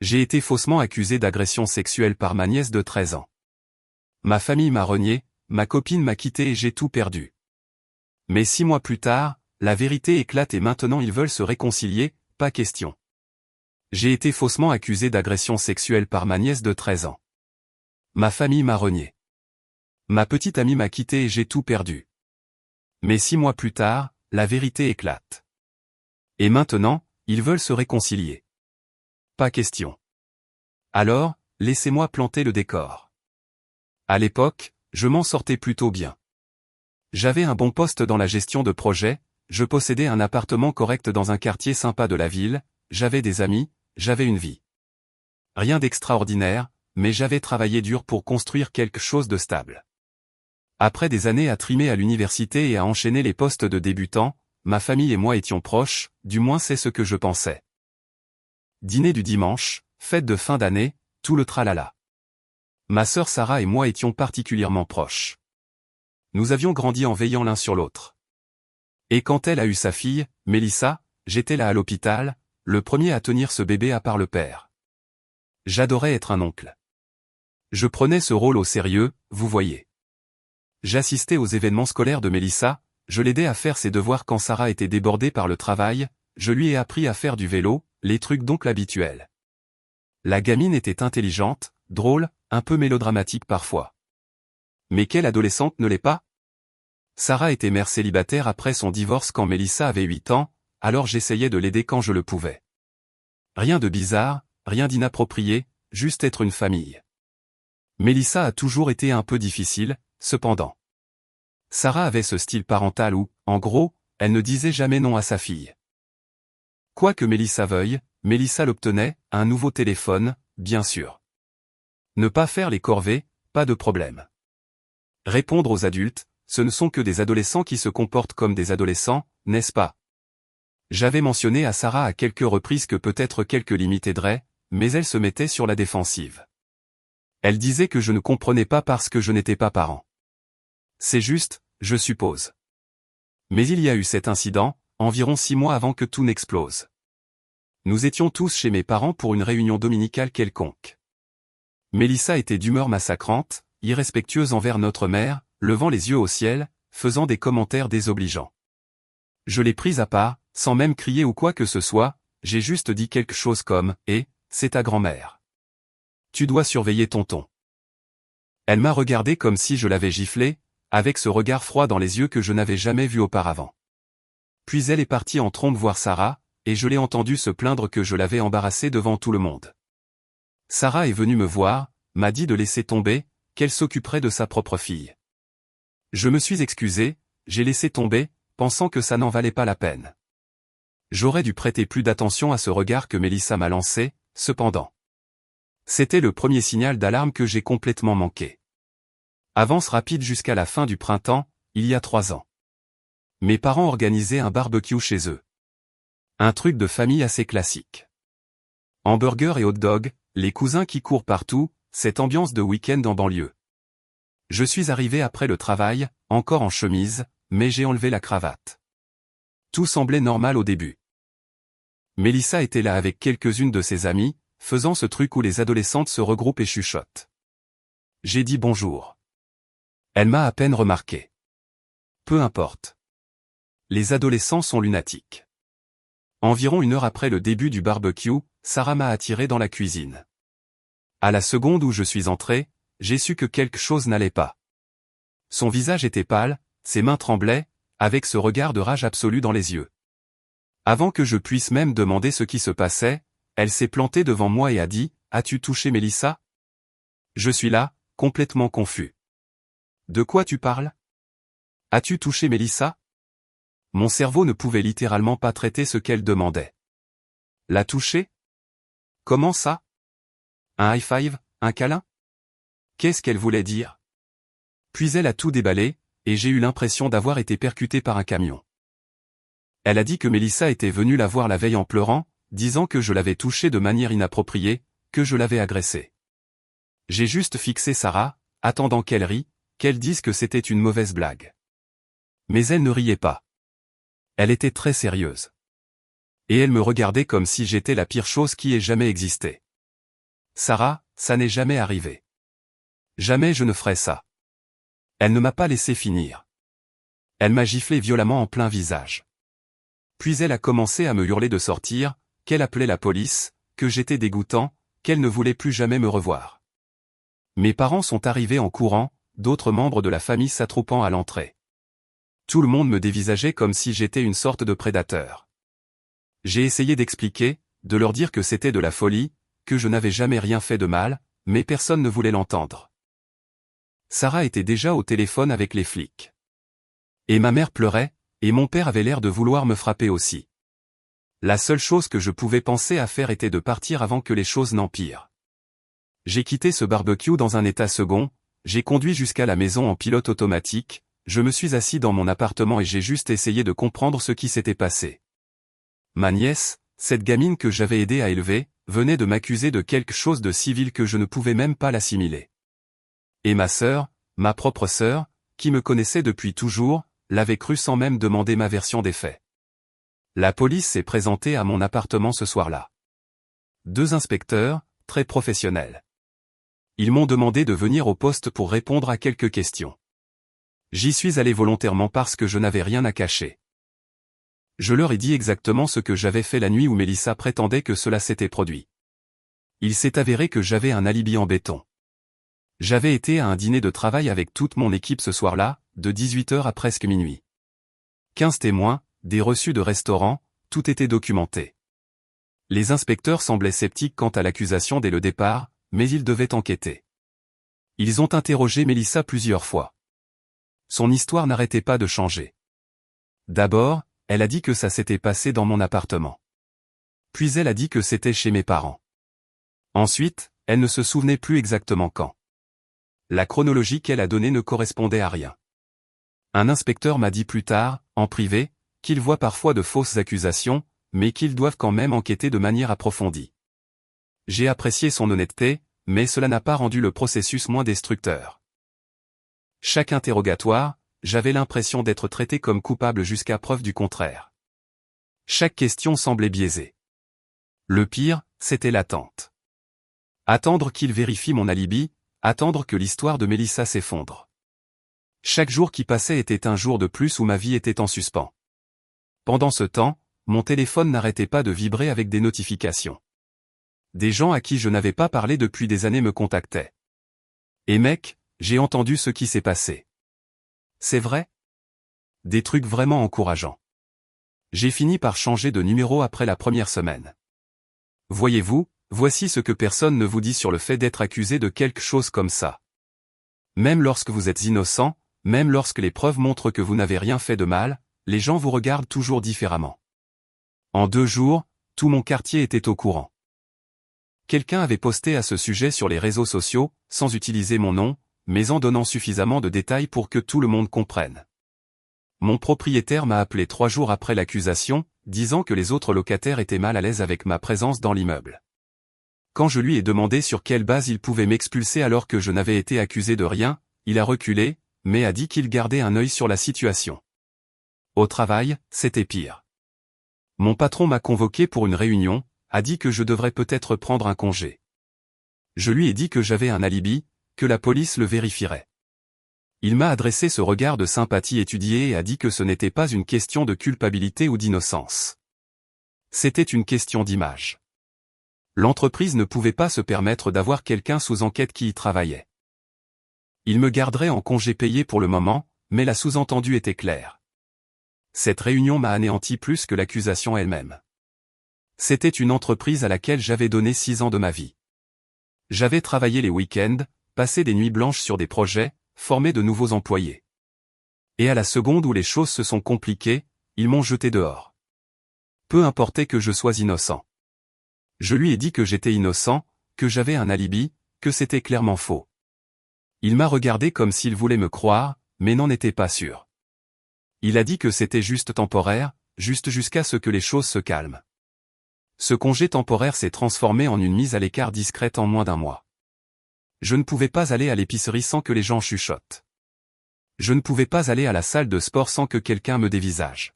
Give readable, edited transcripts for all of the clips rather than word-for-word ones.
J'ai été faussement accusé d'agression sexuelle par ma nièce de 13 ans. Ma famille m'a renié, ma copine m'a quitté et j'ai tout perdu. Mais 6 mois plus tard, la vérité éclate et maintenant ils veulent se réconcilier, pas question. J'ai été faussement accusé d'agression sexuelle par ma nièce de 13 ans. Ma famille m'a renié. Ma petite amie m'a quitté et j'ai tout perdu. Mais 6 mois plus tard, la vérité éclate. Et maintenant, ils veulent se réconcilier. Pas question. Alors, laissez-moi planter le décor. À l'époque, je m'en sortais plutôt bien. J'avais un bon poste dans la gestion de projet, je possédais un appartement correct dans un quartier sympa de la ville, j'avais des amis, j'avais une vie. Rien d'extraordinaire, mais j'avais travaillé dur pour construire quelque chose de stable. Après des années à trimer à l'université et à enchaîner les postes de débutant, ma famille et moi étions proches, du moins c'est ce que je pensais. Dîner du dimanche, fête de fin d'année, tout le tralala. Ma sœur Sarah et moi étions particulièrement proches. Nous avions grandi en veillant l'un sur l'autre. Et quand elle a eu sa fille, Mélissa, j'étais là à l'hôpital, le premier à tenir ce bébé à part le père. J'adorais être un oncle. Je prenais ce rôle au sérieux, vous voyez. J'assistais aux événements scolaires de Mélissa, je l'aidais à faire ses devoirs quand Sarah était débordée par le travail, je lui ai appris à faire du vélo, les trucs d'oncle habituels. La gamine était intelligente, drôle, un peu mélodramatique parfois. Mais quelle adolescente ne l'est pas? Sarah était mère célibataire après son divorce quand Mélissa avait 8 ans, alors j'essayais de l'aider quand je le pouvais. Rien de bizarre, rien d'inapproprié, juste être une famille. Mélissa a toujours été un peu difficile, cependant. Sarah avait ce style parental où, en gros, elle ne disait jamais non à sa fille. Quoi que Mélissa veuille, Mélissa l'obtenait, un nouveau téléphone, bien sûr. Ne pas faire les corvées, pas de problème. Répondre aux adultes, ce ne sont que des adolescents qui se comportent comme des adolescents, n'est-ce pas? J'avais mentionné à Sarah à quelques reprises que peut-être quelques limites aideraient, mais elle se mettait sur la défensive. Elle disait que je ne comprenais pas parce que je n'étais pas parent. C'est juste, je suppose. Mais il y a eu cet incident, environ 6 mois avant que tout n'explose. Nous étions tous chez mes parents pour une réunion dominicale quelconque. Mélissa était d'humeur massacrante, irrespectueuse envers notre mère, levant les yeux au ciel, faisant des commentaires désobligeants. Je l'ai prise à part, sans même crier ou quoi que ce soit, j'ai juste dit quelque chose comme « Eh, c'est ta grand-mère. Tu dois surveiller ton ton. » Elle m'a regardé comme si je l'avais giflé, avec ce regard froid dans les yeux que je n'avais jamais vu auparavant. Puis elle est partie en trombe voir Sarah, et je l'ai entendue se plaindre que je l'avais embarrassée devant tout le monde. Sarah est venue me voir, m'a dit de laisser tomber, qu'elle s'occuperait de sa propre fille. Je me suis excusé, j'ai laissé tomber, pensant que ça n'en valait pas la peine. J'aurais dû prêter plus d'attention à ce regard que Mélissa m'a lancé, cependant. C'était le premier signal d'alarme que j'ai complètement manqué. Avance rapide jusqu'à la fin du printemps, il y a 3 ans. Mes parents organisaient un barbecue chez eux. Un truc de famille assez classique. Hamburger et hot dog, les cousins qui courent partout, cette ambiance de week-end en banlieue. Je suis arrivé après le travail, encore en chemise, mais j'ai enlevé la cravate. Tout semblait normal au début. Mélissa était là avec quelques-unes de ses amies, faisant ce truc où les adolescentes se regroupent et chuchotent. J'ai dit bonjour. Elle m'a à peine remarqué. Peu importe. Les adolescents sont lunatiques. Environ 1 heure après le début du barbecue, Sarah m'a attiré dans la cuisine. À la seconde où je suis entré, j'ai su que quelque chose n'allait pas. Son visage était pâle, ses mains tremblaient, avec ce regard de rage absolue dans les yeux. Avant que je puisse même demander ce qui se passait, elle s'est plantée devant moi et a dit « As-tu touché Mélissa ?» Je suis là, complètement confus. « De quoi tu parles ? As-tu touché Mélissa ?» Mon cerveau ne pouvait littéralement pas traiter ce qu'elle demandait. La toucher ? Comment ça ? Un high five, un câlin ? Qu'est-ce qu'elle voulait dire ? Puis elle a tout déballé, et j'ai eu l'impression d'avoir été percuté par un camion. Elle a dit que Mélissa était venue la voir la veille en pleurant, disant que je l'avais touchée de manière inappropriée, que je l'avais agressée. J'ai juste fixé Sarah, attendant qu'elle rie, qu'elle dise que c'était une mauvaise blague. Mais elle ne riait pas. Elle était très sérieuse. Et elle me regardait comme si j'étais la pire chose qui ait jamais existé. Sarah, ça n'est jamais arrivé. Jamais je ne ferai ça. Elle ne m'a pas laissé finir. Elle m'a giflé violemment en plein visage. Puis elle a commencé à me hurler de sortir, qu'elle appelait la police, que j'étais dégoûtant, qu'elle ne voulait plus jamais me revoir. Mes parents sont arrivés en courant, d'autres membres de la famille s'attroupant à l'entrée. Tout le monde me dévisageait comme si j'étais une sorte de prédateur. J'ai essayé d'expliquer, de leur dire que c'était de la folie, que je n'avais jamais rien fait de mal, mais personne ne voulait l'entendre. Sarah était déjà au téléphone avec les flics. Et ma mère pleurait, et mon père avait l'air de vouloir me frapper aussi. La seule chose que je pouvais penser à faire était de partir avant que les choses n'empirent. J'ai quitté ce barbecue dans un état second, j'ai conduit jusqu'à la maison en pilote automatique, je me suis assis dans mon appartement et j'ai juste essayé de comprendre ce qui s'était passé. Ma nièce, cette gamine que j'avais aidé à élever, venait de m'accuser de quelque chose de civil que je ne pouvais même pas l'assimiler. Et ma sœur, ma propre sœur, qui me connaissait depuis toujours, l'avait cru sans même demander ma version des faits. La police s'est présentée à mon appartement ce soir-là. 2 inspecteurs, très professionnels. Ils m'ont demandé de venir au poste pour répondre à quelques questions. J'y suis allé volontairement parce que je n'avais rien à cacher. Je leur ai dit exactement ce que j'avais fait la nuit où Mélissa prétendait que cela s'était produit. Il s'est avéré que j'avais un alibi en béton. J'avais été à un dîner de travail avec toute mon équipe ce soir-là, de 18h à presque minuit. 15 témoins, des reçus de restaurant, tout était documenté. Les inspecteurs semblaient sceptiques quant à l'accusation dès le départ, mais ils devaient enquêter. Ils ont interrogé Mélissa plusieurs fois. Son histoire n'arrêtait pas de changer. D'abord, elle a dit que ça s'était passé dans mon appartement. Puis elle a dit que c'était chez mes parents. Ensuite, elle ne se souvenait plus exactement quand. La chronologie qu'elle a donnée ne correspondait à rien. Un inspecteur m'a dit plus tard, en privé, qu'il voit parfois de fausses accusations, mais qu'ils doivent quand même enquêter de manière approfondie. J'ai apprécié son honnêteté, mais cela n'a pas rendu le processus moins destructeur. Chaque interrogatoire, j'avais l'impression d'être traité comme coupable jusqu'à preuve du contraire. Chaque question semblait biaisée. Le pire, c'était l'attente. Attendre qu'il vérifie mon alibi, attendre que l'histoire de Mélissa s'effondre. Chaque jour qui passait était un jour de plus où ma vie était en suspens. Pendant ce temps, mon téléphone n'arrêtait pas de vibrer avec des notifications. Des gens à qui je n'avais pas parlé depuis des années me contactaient. Et mec, j'ai entendu ce qui s'est passé. C'est vrai? Des trucs vraiment encourageants. J'ai fini par changer de numéro après la première semaine. Voyez-vous, voici ce que personne ne vous dit sur le fait d'être accusé de quelque chose comme ça. Même lorsque vous êtes innocent, même lorsque les preuves montrent que vous n'avez rien fait de mal, les gens vous regardent toujours différemment. En 2 jours, tout mon quartier était au courant. Quelqu'un avait posté à ce sujet sur les réseaux sociaux, sans utiliser mon nom, mais en donnant suffisamment de détails pour que tout le monde comprenne. Mon propriétaire m'a appelé 3 jours après l'accusation, disant que les autres locataires étaient mal à l'aise avec ma présence dans l'immeuble. Quand je lui ai demandé sur quelle base il pouvait m'expulser alors que je n'avais été accusé de rien, il a reculé, mais a dit qu'il gardait un œil sur la situation. Au travail, c'était pire. Mon patron m'a convoqué pour une réunion, a dit que je devrais peut-être prendre un congé. Je lui ai dit que j'avais un alibi, que la police le vérifierait. Il m'a adressé ce regard de sympathie étudié et a dit que ce n'était pas une question de culpabilité ou d'innocence. C'était une question d'image. L'entreprise ne pouvait pas se permettre d'avoir quelqu'un sous enquête qui y travaillait. Il me garderait en congé payé pour le moment, mais la sous-entendue était claire. Cette réunion m'a anéanti plus que l'accusation elle-même. C'était une entreprise à laquelle j'avais donné 6 ans de ma vie. J'avais travaillé les week-ends, passé des nuits blanches sur des projets, formé de nouveaux employés. Et à la seconde où les choses se sont compliquées, ils m'ont jeté dehors. Peu importait que je sois innocent. Je lui ai dit que j'étais innocent, que j'avais un alibi, que c'était clairement faux. Il m'a regardé comme s'il voulait me croire, mais n'en était pas sûr. Il a dit que c'était juste temporaire, juste jusqu'à ce que les choses se calment. Ce congé temporaire s'est transformé en une mise à l'écart discrète en moins d'1 mois. Je ne pouvais pas aller à l'épicerie sans que les gens chuchotent. Je ne pouvais pas aller à la salle de sport sans que quelqu'un me dévisage.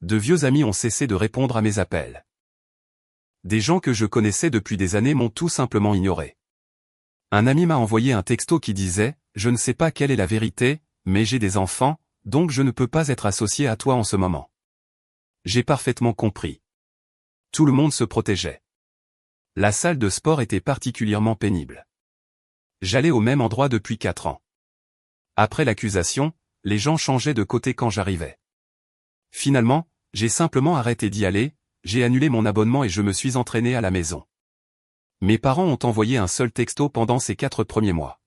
De vieux amis ont cessé de répondre à mes appels. Des gens que je connaissais depuis des années m'ont tout simplement ignoré. Un ami m'a envoyé un texto qui disait « Je ne sais pas quelle est la vérité, mais j'ai des enfants, donc je ne peux pas être associé à toi en ce moment. » J'ai parfaitement compris. Tout le monde se protégeait. La salle de sport était particulièrement pénible. J'allais au même endroit depuis 4 ans. Après l'accusation, les gens changeaient de côté quand j'arrivais. Finalement, j'ai simplement arrêté d'y aller, j'ai annulé mon abonnement et je me suis entraîné à la maison. Mes parents ont envoyé un seul texto pendant ces 4 premiers mois.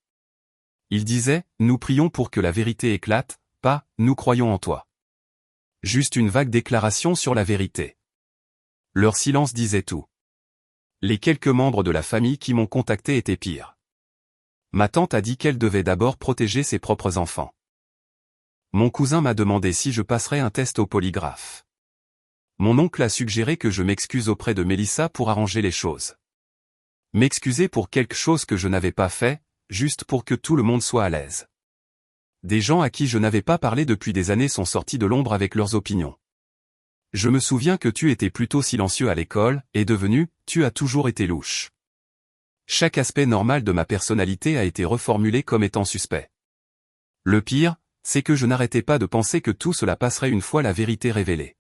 Ils disaient « Nous prions pour que la vérité éclate », pas « Nous croyons en toi ». Juste une vague déclaration sur la vérité. Leur silence disait tout. Les quelques membres de la famille qui m'ont contacté étaient pires. Ma tante a dit qu'elle devait d'abord protéger ses propres enfants. Mon cousin m'a demandé si je passerais un test au polygraphe. Mon oncle a suggéré que je m'excuse auprès de Mélissa pour arranger les choses. M'excuser pour quelque chose que je n'avais pas fait, juste pour que tout le monde soit à l'aise. Des gens à qui je n'avais pas parlé depuis des années sont sortis de l'ombre avec leurs opinions. Je me souviens que tu étais plutôt silencieux à l'école, et devenu, tu as toujours été louche. Chaque aspect normal de ma personnalité a été reformulé comme étant suspect. Le pire, c'est que je n'arrêtais pas de penser que tout cela passerait une fois la vérité révélée.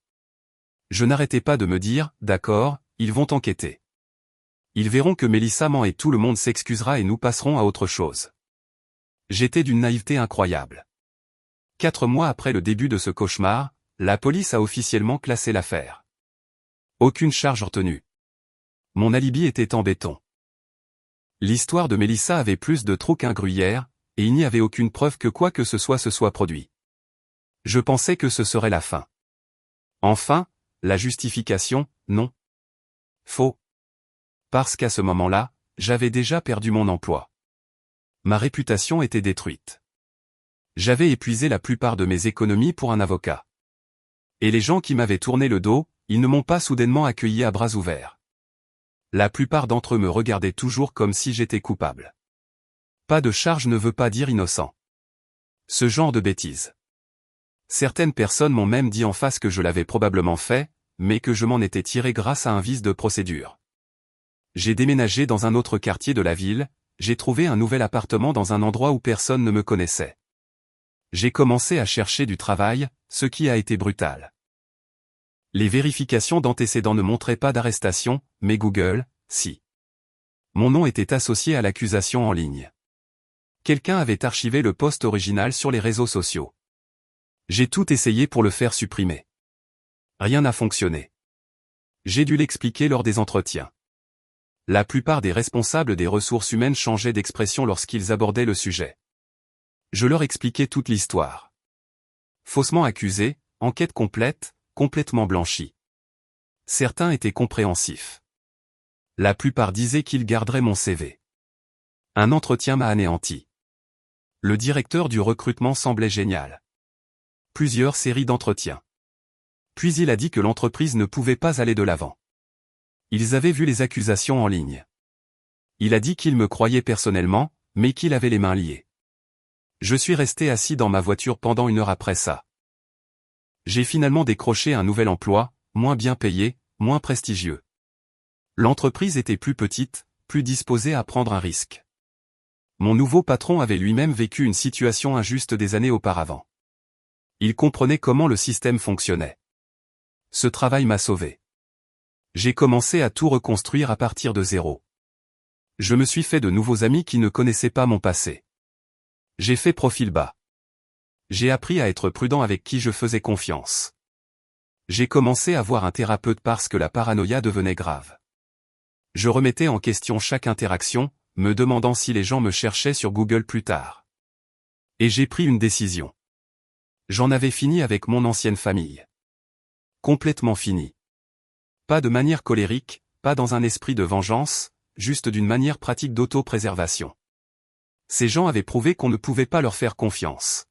Je n'arrêtais pas de me dire, d'accord, ils vont enquêter. Ils verront que Mélissa ment et tout le monde s'excusera et nous passerons à autre chose. J'étais d'une naïveté incroyable. 4 mois après le début de ce cauchemar, la police a officiellement classé l'affaire. Aucune charge retenue. Mon alibi était en béton. L'histoire de Mélissa avait plus de trous qu'un gruyère, et il n'y avait aucune preuve que quoi que ce soit se soit produit. Je pensais que ce serait la fin. Enfin, la justification, non. Faux. Parce qu'à ce moment-là, j'avais déjà perdu mon emploi. Ma réputation était détruite. J'avais épuisé la plupart de mes économies pour un avocat. Et les gens qui m'avaient tourné le dos, ils ne m'ont pas soudainement accueilli à bras ouverts. La plupart d'entre eux me regardaient toujours comme si j'étais coupable. Pas de charge ne veut pas dire innocent. Ce genre de bêtises. Certaines personnes m'ont même dit en face que je l'avais probablement fait, mais que je m'en étais tiré grâce à un vice de procédure. J'ai déménagé dans un autre quartier de la ville, j'ai trouvé un nouvel appartement dans un endroit où personne ne me connaissait. J'ai commencé à chercher du travail, ce qui a été brutal. Les vérifications d'antécédents ne montraient pas d'arrestation, mais Google, si. Mon nom était associé à l'accusation en ligne. Quelqu'un avait archivé le post original sur les réseaux sociaux. J'ai tout essayé pour le faire supprimer. Rien n'a fonctionné. J'ai dû l'expliquer lors des entretiens. La plupart des responsables des ressources humaines changeaient d'expression lorsqu'ils abordaient le sujet. Je leur expliquais toute l'histoire. Faussement accusé, enquête complète, complètement blanchie. Certains étaient compréhensifs. La plupart disaient qu'ils garderaient mon CV. Un entretien m'a anéanti. Le directeur du recrutement semblait génial. Plusieurs séries d'entretiens. Puis il a dit que l'entreprise ne pouvait pas aller de l'avant. Ils avaient vu les accusations en ligne. Il a dit qu'il me croyait personnellement, mais qu'il avait les mains liées. Je suis resté assis dans ma voiture pendant 1 heure après ça. J'ai finalement décroché un nouvel emploi, moins bien payé, moins prestigieux. L'entreprise était plus petite, plus disposée à prendre un risque. Mon nouveau patron avait lui-même vécu une situation injuste des années auparavant. Il comprenait comment le système fonctionnait. Ce travail m'a sauvé. J'ai commencé à tout reconstruire à partir de zéro. Je me suis fait de nouveaux amis qui ne connaissaient pas mon passé. J'ai fait profil bas. J'ai appris à être prudent avec qui je faisais confiance. J'ai commencé à voir un thérapeute parce que la paranoïa devenait grave. Je remettais en question chaque interaction, me demandant si les gens me cherchaient sur Google plus tard. Et j'ai pris une décision. J'en avais fini avec mon ancienne famille. Complètement fini. Pas de manière colérique, pas dans un esprit de vengeance, juste d'une manière pratique d'auto-préservation. Ces gens avaient prouvé qu'on ne pouvait pas leur faire confiance.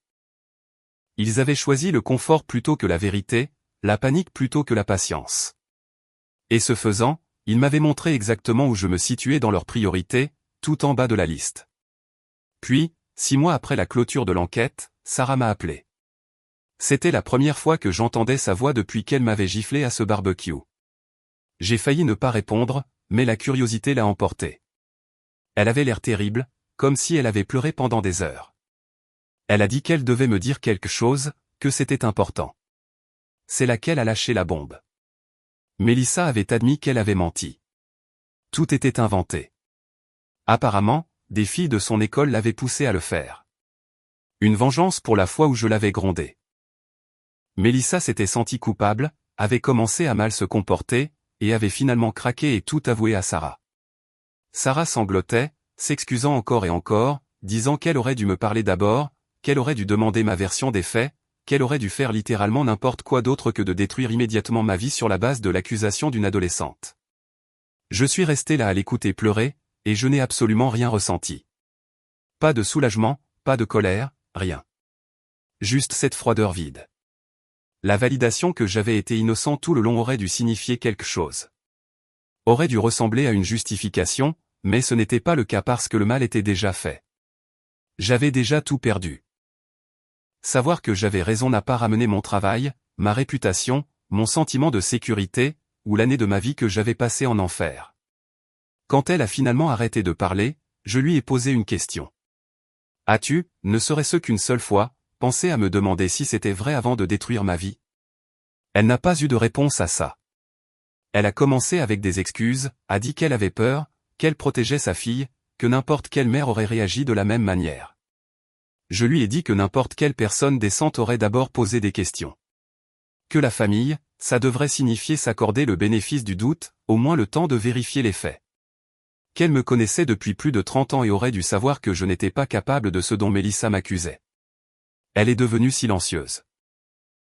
Ils avaient choisi le confort plutôt que la vérité, la panique plutôt que la patience. Et ce faisant, ils m'avaient montré exactement où je me situais dans leurs priorités, tout en bas de la liste. Puis, 6 mois après la clôture de l'enquête, Sarah m'a appelé. C'était la première fois que j'entendais sa voix depuis qu'elle m'avait giflé à ce barbecue. J'ai failli ne pas répondre, mais la curiosité l'a emporté. Elle avait l'air terrible, comme si elle avait pleuré pendant des heures. Elle a dit qu'elle devait me dire quelque chose, que c'était important. C'est là qu'elle a lâché la bombe. Mélissa avait admis qu'elle avait menti. Tout était inventé. Apparemment, des filles de son école l'avaient poussée à le faire. Une vengeance pour la fois où je l'avais grondée. Mélissa s'était sentie coupable, avait commencé à mal se comporter, et avait finalement craqué et tout avoué à Sarah. Sarah sanglotait, s'excusant encore et encore, disant qu'elle aurait dû me parler d'abord, qu'elle aurait dû demander ma version des faits, qu'elle aurait dû faire littéralement n'importe quoi d'autre que de détruire immédiatement ma vie sur la base de l'accusation d'une adolescente. Je suis resté là à l'écouter pleurer, et je n'ai absolument rien ressenti. Pas de soulagement, pas de colère, rien. Juste cette froideur vide. La validation que j'avais été innocent tout le long aurait dû signifier quelque chose. Aurait dû ressembler à une justification, mais ce n'était pas le cas parce que le mal était déjà fait. J'avais déjà tout perdu. Savoir que j'avais raison n'a pas ramené mon travail, ma réputation, mon sentiment de sécurité, ou l'année de ma vie que j'avais passée en enfer. Quand elle a finalement arrêté de parler, je lui ai posé une question. As-tu, ne serait-ce qu'une seule fois, pensé à me demander si c'était vrai avant de détruire ma vie? Elle n'a pas eu de réponse à ça. Elle a commencé avec des excuses, a dit qu'elle avait peur, qu'elle protégeait sa fille, que n'importe quelle mère aurait réagi de la même manière. Je lui ai dit que n'importe quelle personne décente aurait d'abord posé des questions. Que la famille, ça devrait signifier s'accorder le bénéfice du doute, au moins le temps de vérifier les faits. Qu'elle me connaissait depuis plus de 30 ans et aurait dû savoir que je n'étais pas capable de ce dont Mélissa m'accusait. Elle est devenue silencieuse.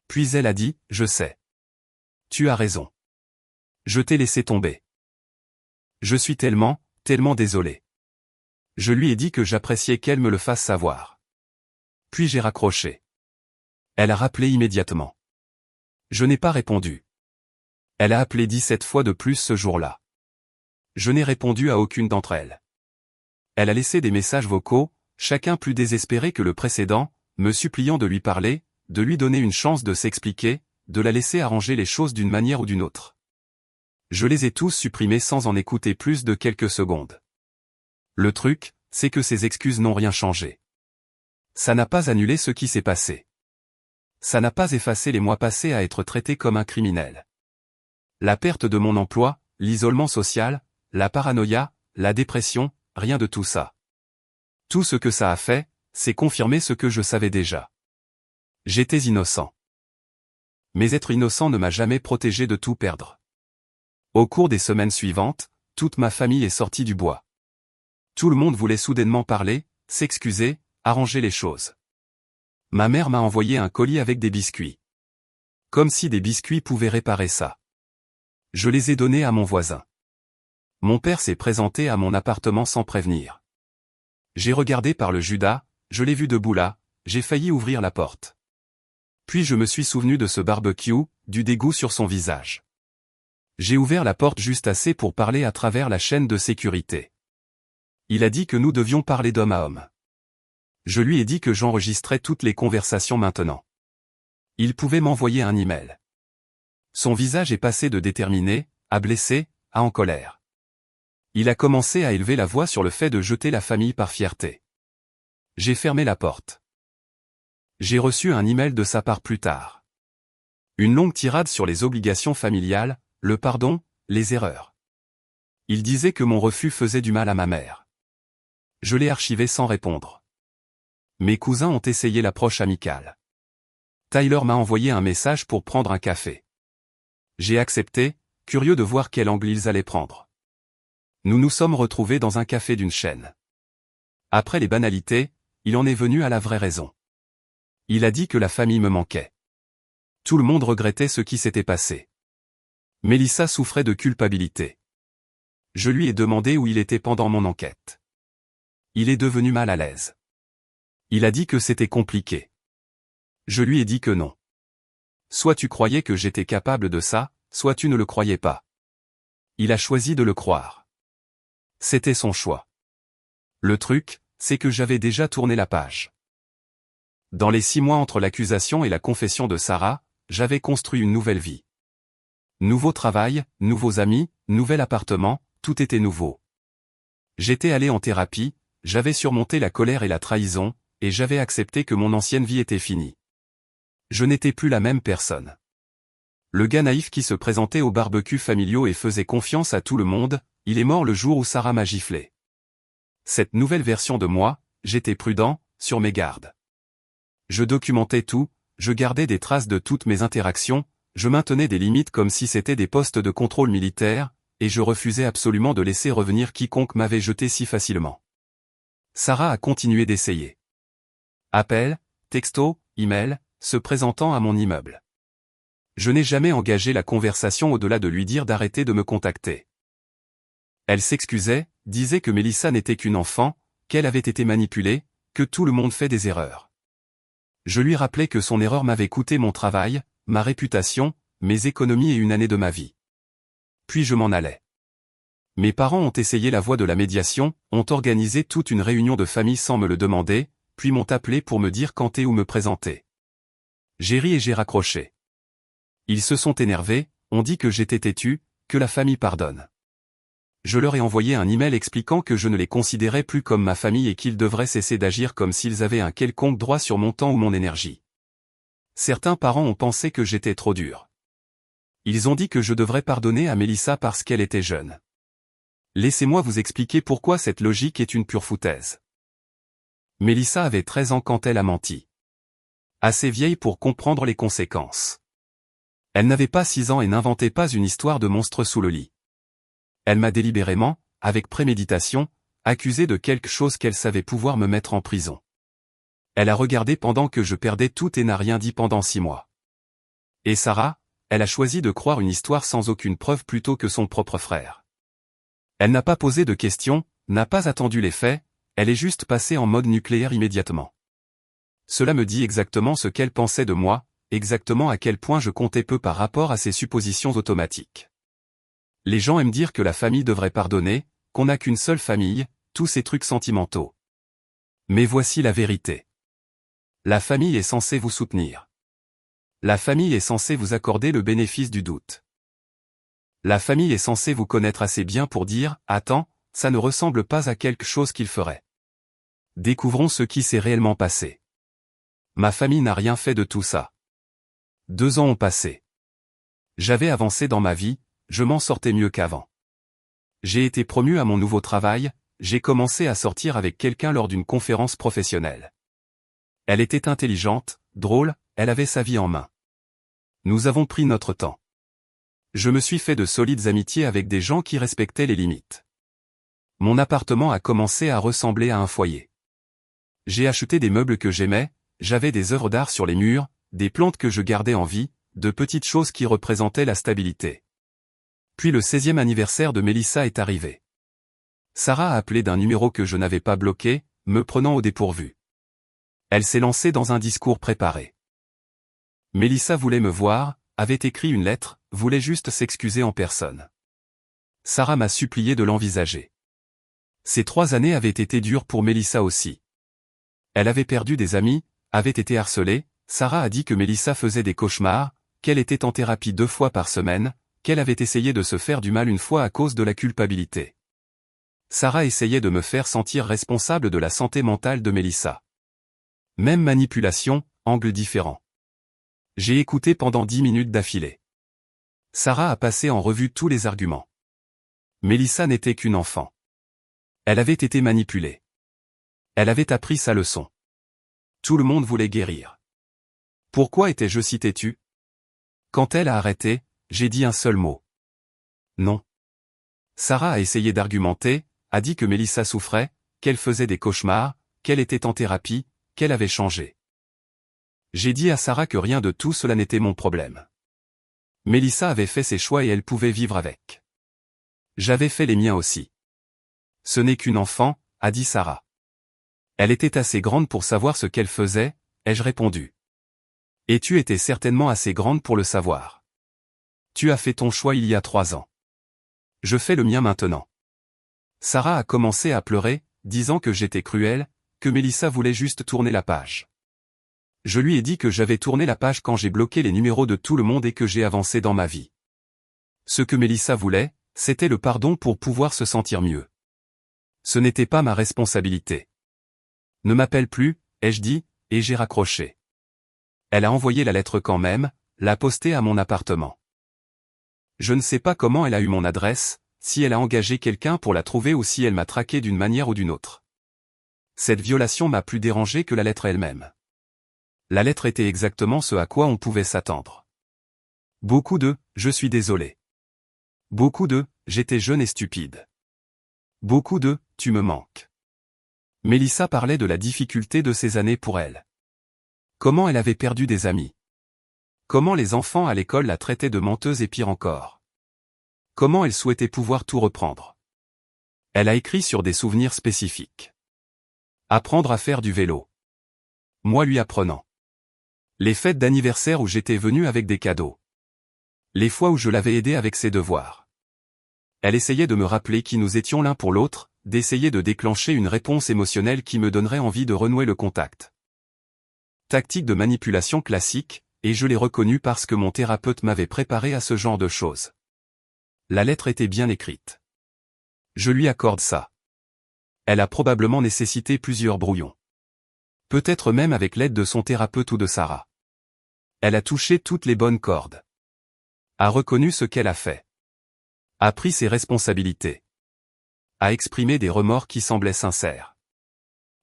Puis elle a dit, « Je sais. Tu as raison. Je t'ai laissé tomber. Je suis tellement désolé. » Je lui ai dit que j'appréciais qu'elle me le fasse savoir. Puis j'ai raccroché. Elle a rappelé immédiatement. Je n'ai pas répondu. Elle a appelé 17 fois de plus ce jour-là. Je n'ai répondu à aucune d'entre elles. Elle a laissé des messages vocaux, chacun plus désespéré que le précédent, me suppliant de lui parler, de lui donner une chance de s'expliquer, de la laisser arranger les choses d'une manière ou d'une autre. Je les ai tous supprimés sans en écouter plus de quelques secondes. Le truc, c'est que ces excuses n'ont rien changé. Ça n'a pas annulé ce qui s'est passé. Ça n'a pas effacé les mois passés à être traité comme un criminel. La perte de mon emploi, l'isolement social, la paranoïa, la dépression, rien de tout ça. Tout ce que ça a fait, c'est confirmer ce que je savais déjà. J'étais innocent. Mais être innocent ne m'a jamais protégé de tout perdre. Au cours des semaines suivantes, toute ma famille est sortie du bois. Tout le monde voulait soudainement parler, s'excuser, arranger les choses. Ma mère m'a envoyé un colis avec des biscuits. Comme si des biscuits pouvaient réparer ça. Je les ai donnés à mon voisin. Mon père s'est présenté à mon appartement sans prévenir. J'ai regardé par le Judas, je l'ai vu debout là, j'ai failli ouvrir la porte. Puis je me suis souvenu de ce barbecue, du dégoût sur son visage. J'ai ouvert la porte juste assez pour parler à travers la chaîne de sécurité. Il a dit que nous devions parler d'homme à homme. Je lui ai dit que j'enregistrais toutes les conversations maintenant. Il pouvait m'envoyer un email. Son visage est passé de déterminé, à blessé, à en colère. Il a commencé à élever la voix sur le fait de jeter la famille par fierté. J'ai fermé la porte. J'ai reçu un email de sa part plus tard. Une longue tirade sur les obligations familiales, le pardon, les erreurs. Il disait que mon refus faisait du mal à ma mère. Je l'ai archivé sans répondre. Mes cousins ont essayé l'approche amicale. Tyler m'a envoyé un message pour prendre un café. J'ai accepté, curieux de voir quel angle ils allaient prendre. Nous nous sommes retrouvés dans un café d'une chaîne. Après les banalités, il en est venu à la vraie raison. Il a dit que la famille me manquait. Tout le monde regrettait ce qui s'était passé. Mélissa souffrait de culpabilité. Je lui ai demandé où il était pendant mon enquête. Il est devenu mal à l'aise. Il a dit que c'était compliqué. Je lui ai dit que non. Soit tu croyais que j'étais capable de ça, soit tu ne le croyais pas. Il a choisi de le croire. C'était son choix. Le truc, c'est que j'avais déjà tourné la page. Dans les 6 mois entre l'accusation et la confession de Sarah, j'avais construit une nouvelle vie. Nouveau travail, nouveaux amis, nouvel appartement, tout était nouveau. J'étais allé en thérapie, j'avais surmonté la colère et la trahison, et j'avais accepté que mon ancienne vie était finie. Je n'étais plus la même personne. Le gars naïf qui se présentait aux barbecues familiaux et faisait confiance à tout le monde, il est mort le jour où Sarah m'a giflé. Cette nouvelle version de moi, j'étais prudent, sur mes gardes. Je documentais tout, je gardais des traces de toutes mes interactions, je maintenais des limites comme si c'était des postes de contrôle militaire, et je refusais absolument de laisser revenir quiconque m'avait jeté si facilement. Sarah a continué d'essayer. Appel, texto, email, se présentant à mon immeuble. Je n'ai jamais engagé la conversation au-delà de lui dire d'arrêter de me contacter. Elle s'excusait, disait que Mélissa n'était qu'une enfant, qu'elle avait été manipulée, que tout le monde fait des erreurs. Je lui rappelais que son erreur m'avait coûté mon travail, ma réputation, mes économies et une année de ma vie. Puis je m'en allais. Mes parents ont essayé la voie de la médiation, ont organisé toute une réunion de famille sans me le demander, puis m'ont appelé pour me dire quand et où me présenter. J'ai ri et j'ai raccroché. Ils se sont énervés, ont dit que j'étais têtu, que la famille pardonne. Je leur ai envoyé un email expliquant que je ne les considérais plus comme ma famille et qu'ils devraient cesser d'agir comme s'ils avaient un quelconque droit sur mon temps ou mon énergie. Certains parents ont pensé que j'étais trop dur. Ils ont dit que je devrais pardonner à Mélissa parce qu'elle était jeune. Laissez-moi vous expliquer pourquoi cette logique est une pure foutaise. Mélissa avait 13 ans quand elle a menti. Assez vieille pour comprendre les conséquences. Elle n'avait pas 6 ans et n'inventait pas une histoire de monstre sous le lit. Elle m'a délibérément, avec préméditation, accusé de quelque chose qu'elle savait pouvoir me mettre en prison. Elle a regardé pendant que je perdais tout et n'a rien dit pendant 6 mois. Et Sarah, elle a choisi de croire une histoire sans aucune preuve plutôt que son propre frère. Elle n'a pas posé de questions, n'a pas attendu les faits, elle est juste passée en mode nucléaire immédiatement. Cela me dit exactement ce qu'elle pensait de moi, exactement à quel point je comptais peu par rapport à ses suppositions automatiques. Les gens aiment dire que la famille devrait pardonner, qu'on n'a qu'une seule famille, tous ces trucs sentimentaux. Mais voici la vérité. La famille est censée vous soutenir. La famille est censée vous accorder le bénéfice du doute. La famille est censée vous connaître assez bien pour dire « Attends, ça ne ressemble pas à quelque chose qu'il ferait. » Découvrons ce qui s'est réellement passé. Ma famille n'a rien fait de tout ça. 2 ans ont passé. J'avais avancé dans ma vie, je m'en sortais mieux qu'avant. J'ai été promu à mon nouveau travail, j'ai commencé à sortir avec quelqu'un lors d'une conférence professionnelle. Elle était intelligente, drôle, elle avait sa vie en main. Nous avons pris notre temps. Je me suis fait de solides amitiés avec des gens qui respectaient les limites. Mon appartement a commencé à ressembler à un foyer. J'ai acheté des meubles que j'aimais, j'avais des œuvres d'art sur les murs, des plantes que je gardais en vie, de petites choses qui représentaient la stabilité. Puis le 16e anniversaire de Mélissa est arrivé. Sarah a appelé d'un numéro que je n'avais pas bloqué, me prenant au dépourvu. Elle s'est lancée dans un discours préparé. Mélissa voulait me voir, avait écrit une lettre, voulait juste s'excuser en personne. Sarah m'a supplié de l'envisager. Ces 3 années avaient été dures pour Mélissa aussi. Elle avait perdu des amis, avait été harcelée, Sarah a dit que Mélissa faisait des cauchemars, qu'elle était en thérapie 2 fois par semaine, qu'elle avait essayé de se faire du mal une fois à cause de la culpabilité. Sarah essayait de me faire sentir responsable de la santé mentale de Mélissa. Même manipulation, angle différent. J'ai écouté pendant 10 minutes d'affilée. Sarah a passé en revue tous les arguments. Mélissa n'était qu'une enfant. Elle avait été manipulée. Elle avait appris sa leçon. Tout le monde voulait guérir. Pourquoi étais-je si têtu? Quand elle a arrêté, j'ai dit un seul mot. Non. Sarah a essayé d'argumenter, a dit que Mélissa souffrait, qu'elle faisait des cauchemars, qu'elle était en thérapie, qu'elle avait changé. J'ai dit à Sarah que rien de tout cela n'était mon problème. Mélissa avait fait ses choix et elle pouvait vivre avec. J'avais fait les miens aussi. Ce n'est qu'une enfant, a dit Sarah. Elle était assez grande pour savoir ce qu'elle faisait, ai-je répondu. Et tu étais certainement assez grande pour le savoir. Tu as fait ton choix il y a 3 ans. Je fais le mien maintenant. Sarah a commencé à pleurer, disant que j'étais cruel, que Mélissa voulait juste tourner la page. Je lui ai dit que j'avais tourné la page quand j'ai bloqué les numéros de tout le monde et que j'ai avancé dans ma vie. Ce que Mélissa voulait, c'était le pardon pour pouvoir se sentir mieux. Ce n'était pas ma responsabilité. Ne m'appelle plus, ai-je dit, et j'ai raccroché. Elle a envoyé la lettre quand même, l'a postée à mon appartement. Je ne sais pas comment elle a eu mon adresse, si elle a engagé quelqu'un pour la trouver ou si elle m'a traqué d'une manière ou d'une autre. Cette violation m'a plus dérangé que la lettre elle-même. La lettre était exactement ce à quoi on pouvait s'attendre. Beaucoup de « je suis désolé ». Beaucoup de « j'étais jeune et stupide ». Beaucoup de « tu me manques ». Mélissa parlait de la difficulté de ces années pour elle. Comment elle avait perdu des amis. Comment les enfants à l'école la traitaient de menteuse et pire encore. Comment elle souhaitait pouvoir tout reprendre. Elle a écrit sur des souvenirs spécifiques. Apprendre à faire du vélo. Moi lui apprenant. Les fêtes d'anniversaire où j'étais venu avec des cadeaux. Les fois où je l'avais aidé avec ses devoirs. Elle essayait de me rappeler qui nous étions l'un pour l'autre, d'essayer de déclencher une réponse émotionnelle qui me donnerait envie de renouer le contact. Tactique de manipulation classique, et je l'ai reconnue parce que mon thérapeute m'avait préparé à ce genre de choses. La lettre était bien écrite. Je lui accorde ça. Elle a probablement nécessité plusieurs brouillons. Peut-être même avec l'aide de son thérapeute ou de Sarah. Elle a touché toutes les bonnes cordes. A reconnu ce qu'elle a fait. A pris ses responsabilités. A exprimé des remords qui semblaient sincères.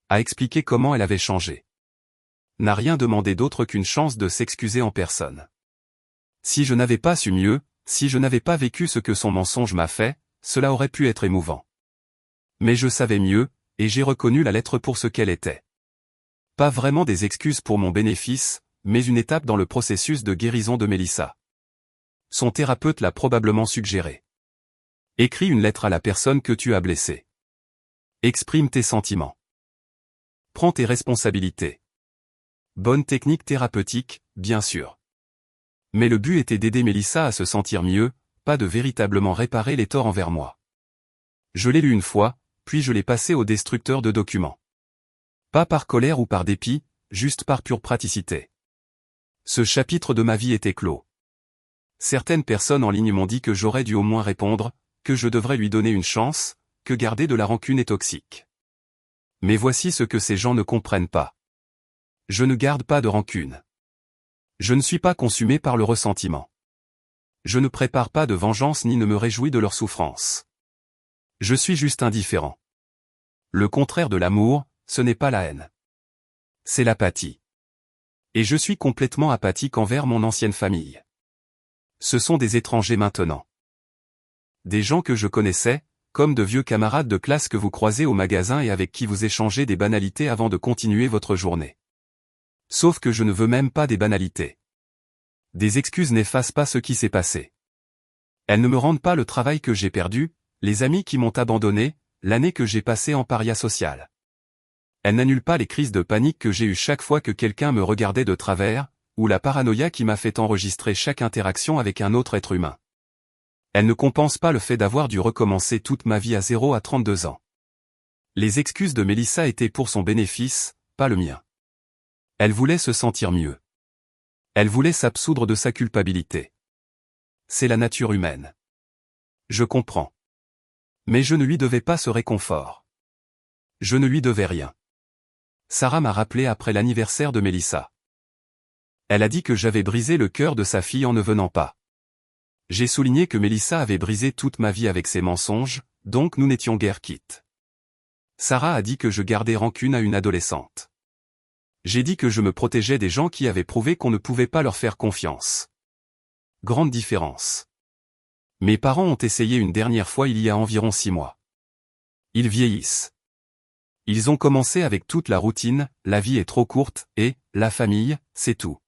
A expliqué comment elle avait changé. N'a rien demandé d'autre qu'une chance de s'excuser en personne. Si je n'avais pas su mieux, si je n'avais pas vécu ce que son mensonge m'a fait, cela aurait pu être émouvant. Mais je savais mieux, et j'ai reconnu la lettre pour ce qu'elle était. Pas vraiment des excuses pour mon bénéfice, mais une étape dans le processus de guérison de Mélissa. Son thérapeute l'a probablement suggéré. Écris une lettre à la personne que tu as blessée. Exprime tes sentiments. Prends tes responsabilités. Bonne technique thérapeutique, bien sûr. Mais le but était d'aider Mélissa à se sentir mieux, pas de véritablement réparer les torts envers moi. Je l'ai lu une fois, puis je l'ai passé au destructeur de documents. Pas par colère ou par dépit, juste par pure praticité. Ce chapitre de ma vie était clos. Certaines personnes en ligne m'ont dit que j'aurais dû au moins répondre, que je devrais lui donner une chance, que garder de la rancune est toxique. Mais voici ce que ces gens ne comprennent pas. Je ne garde pas de rancune. Je ne suis pas consumé par le ressentiment. Je ne prépare pas de vengeance ni ne me réjouis de leur souffrance. Je suis juste indifférent. Le contraire de l'amour, ce n'est pas la haine. C'est l'apathie. Et je suis complètement apathique envers mon ancienne famille. Ce sont des étrangers maintenant. Des gens que je connaissais, comme de vieux camarades de classe que vous croisez au magasin et avec qui vous échangez des banalités avant de continuer votre journée. Sauf que je ne veux même pas des banalités. Des excuses n'effacent pas ce qui s'est passé. Elles ne me rendent pas le travail que j'ai perdu, les amis qui m'ont abandonné, l'année que j'ai passée en paria social. Elles n'annulent pas les crises de panique que j'ai eues chaque fois que quelqu'un me regardait de travers, ou la paranoïa qui m'a fait enregistrer chaque interaction avec un autre être humain. Elles ne compensent pas le fait d'avoir dû recommencer toute ma vie à 0 à 32 ans. Les excuses de Mélissa étaient pour son bénéfice, pas le mien. Elle voulait se sentir mieux. Elle voulait s'absoudre de sa culpabilité. C'est la nature humaine. Je comprends. Mais je ne lui devais pas ce réconfort. Je ne lui devais rien. Sarah m'a rappelé après l'anniversaire de Mélissa. Elle a dit que j'avais brisé le cœur de sa fille en ne venant pas. J'ai souligné que Mélissa avait brisé toute ma vie avec ses mensonges, donc nous n'étions guère quittes. Sarah a dit que je gardais rancune à une adolescente. J'ai dit que je me protégeais des gens qui avaient prouvé qu'on ne pouvait pas leur faire confiance. Grande différence. Mes parents ont essayé une dernière fois il y a environ 6 mois. Ils vieillissent. Ils ont commencé avec toute la routine, la vie est trop courte, et, la famille, c'est tout.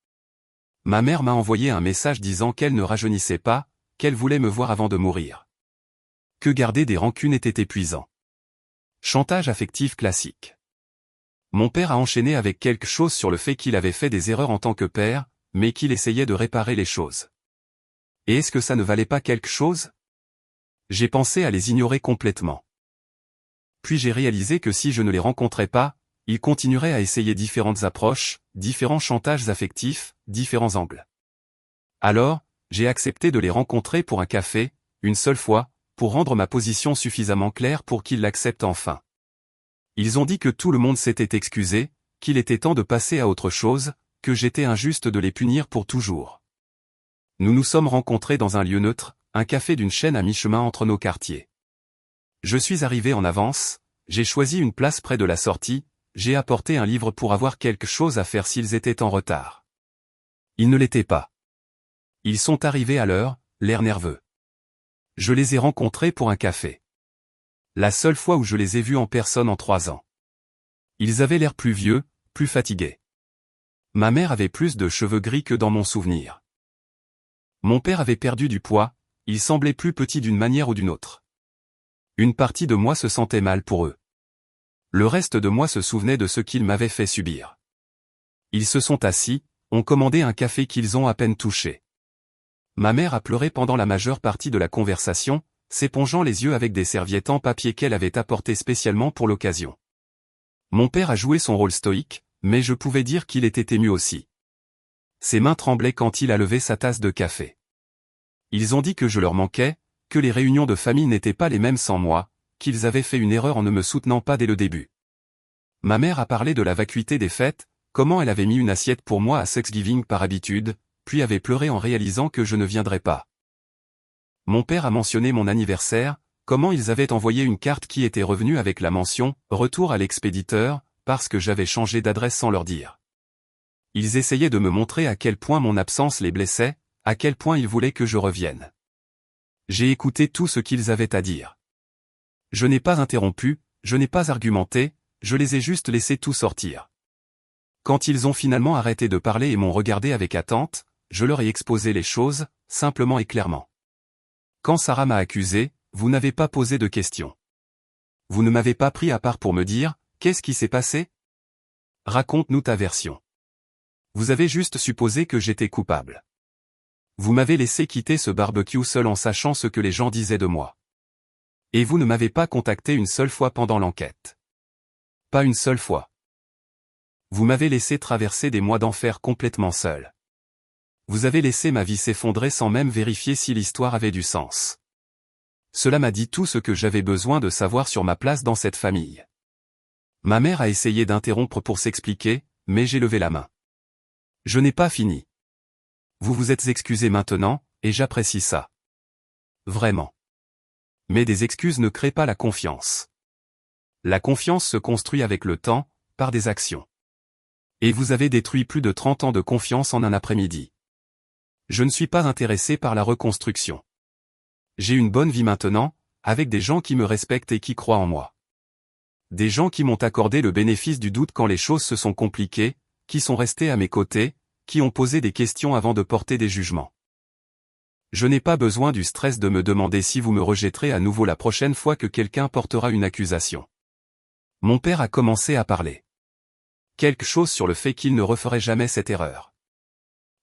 Ma mère m'a envoyé un message disant qu'elle ne rajeunissait pas, qu'elle voulait me voir avant de mourir. Que garder des rancunes était épuisant. Chantage affectif classique. Mon père a enchaîné avec quelque chose sur le fait qu'il avait fait des erreurs en tant que père, mais qu'il essayait de réparer les choses. Et est-ce que ça ne valait pas quelque chose? J'ai pensé à les ignorer complètement. Puis j'ai réalisé que si je ne les rencontrais pas, ils continueraient à essayer différentes approches, différents chantages affectifs, différents angles. Alors, j'ai accepté de les rencontrer pour un café, une seule fois, pour rendre ma position suffisamment claire pour qu'ils l'acceptent enfin. Ils ont dit que tout le monde s'était excusé, qu'il était temps de passer à autre chose, que j'étais injuste de les punir pour toujours. Nous nous sommes rencontrés dans un lieu neutre, un café d'une chaîne à mi-chemin entre nos quartiers. Je suis arrivé en avance, j'ai choisi une place près de la sortie, j'ai apporté un livre pour avoir quelque chose à faire s'ils étaient en retard. Ils ne l'étaient pas. Ils sont arrivés à l'heure, l'air nerveux. Je les ai rencontrés pour un café. La seule fois où je les ai vus en personne en 3 ans. Ils avaient l'air plus vieux, plus fatigués. Ma mère avait plus de cheveux gris que dans mon souvenir. Mon père avait perdu du poids, il semblait plus petit d'une manière ou d'une autre. Une partie de moi se sentait mal pour eux. Le reste de moi se souvenait de ce qu'ils m'avaient fait subir. Ils se sont assis, ont commandé un café qu'ils ont à peine touché. Ma mère a pleuré pendant la majeure partie de la conversation, s'épongeant les yeux avec des serviettes en papier qu'elle avait apportées spécialement pour l'occasion. Mon père a joué son rôle stoïque, mais je pouvais dire qu'il était ému aussi. Ses mains tremblaient quand il a levé sa tasse de café. Ils ont dit que je leur manquais, que les réunions de famille n'étaient pas les mêmes sans moi, qu'ils avaient fait une erreur en ne me soutenant pas dès le début. Ma mère a parlé de la vacuité des fêtes, comment elle avait mis une assiette pour moi à Thanksgiving par habitude, puis avait pleuré en réalisant que je ne viendrais pas. Mon père a mentionné mon anniversaire, comment ils avaient envoyé une carte qui était revenue avec la mention « Retour à l'expéditeur », parce que j'avais changé d'adresse sans leur dire. Ils essayaient de me montrer à quel point mon absence les blessait, à quel point ils voulaient que je revienne. J'ai écouté tout ce qu'ils avaient à dire. Je n'ai pas interrompu, je n'ai pas argumenté, je les ai juste laissés tout sortir. Quand ils ont finalement arrêté de parler et m'ont regardé avec attente, je leur ai exposé les choses, simplement et clairement. Quand Sarah m'a accusé, vous n'avez pas posé de questions. Vous ne m'avez pas pris à part pour me dire, qu'est-ce qui s'est passé? Raconte-nous ta version. Vous avez juste supposé que j'étais coupable. Vous m'avez laissé quitter ce barbecue seul en sachant ce que les gens disaient de moi. Et vous ne m'avez pas contacté une seule fois pendant l'enquête. Pas une seule fois. Vous m'avez laissé traverser des mois d'enfer complètement seul. Vous avez laissé ma vie s'effondrer sans même vérifier si l'histoire avait du sens. Cela m'a dit tout ce que j'avais besoin de savoir sur ma place dans cette famille. Ma mère a essayé d'interrompre pour s'expliquer, mais j'ai levé la main. Je n'ai pas fini. Vous vous êtes excusé maintenant, et j'apprécie ça. Vraiment. Mais des excuses ne créent pas la confiance. La confiance se construit avec le temps, par des actions. Et vous avez détruit plus de 30 ans de confiance en un après-midi. Je ne suis pas intéressé par la reconstruction. J'ai une bonne vie maintenant, avec des gens qui me respectent et qui croient en moi. Des gens qui m'ont accordé le bénéfice du doute quand les choses se sont compliquées, qui sont restés à mes côtés, qui ont posé des questions avant de porter des jugements. Je n'ai pas besoin du stress de me demander si vous me rejetterez à nouveau la prochaine fois que quelqu'un portera une accusation. Mon père a commencé à parler. Quelque chose sur le fait qu'il ne referait jamais cette erreur.